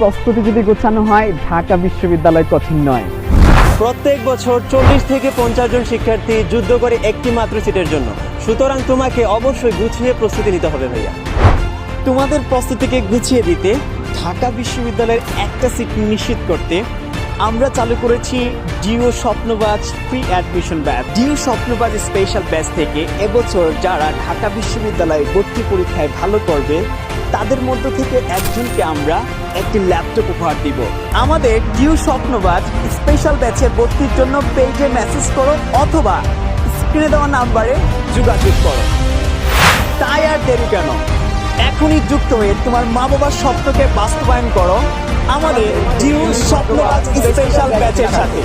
প্রস্তুতি যদি গোছানো হয়, ঢাকা বিশ্ববিদ্যালয় কঠিন নয়। প্রত্যেক বছর 40 থেকে 50 জন শিক্ষার্থী যুদ্ধ করে একটি মাত্র সিটের জন্য। সুতরাং তোমাকে অবশ্যই গুছিয়ে প্রস্তুতি নিতে হবে ভাইয়া। তোমাদের প্রস্তুতিকে গুছিয়ে দিতে, ঢাকা বিশ্ববিদ্যালয়ের একটা সিট নিশ্চিত করতে আমরা চালু করেছি ডিও স্বপ্নবাজ প্রি অ্যাডমিশন ব্যাচ। ডিও স্বপ্নবাজ স্পেশাল ব্যাচ থেকে এবছর যারা ঢাকা বিশ্ববিদ্যালয়ে ভর্তি পরীক্ষায় ভালো করবে তাদের মধ্য থেকে একজনকে আমরা একটি ল্যাপটপ উপহার দিব। আমাদের ডিও স্বপ্নবাজ স্পেশাল ব্যাচে ভর্তির জন্য পেজে মেসেজ করো অথবা স্ক্রিনে দেওয়া নাম্বারে যোগাযোগ করো। তাই আর দেরি কেন, এখনই যুক্ত হয়ে তোমার মা বাবার স্বপ্নকে বাস্তবায়ন করো আমাদের ডিও স্বপ্নবাজ স্পেশাল ব্যাচের সাথে।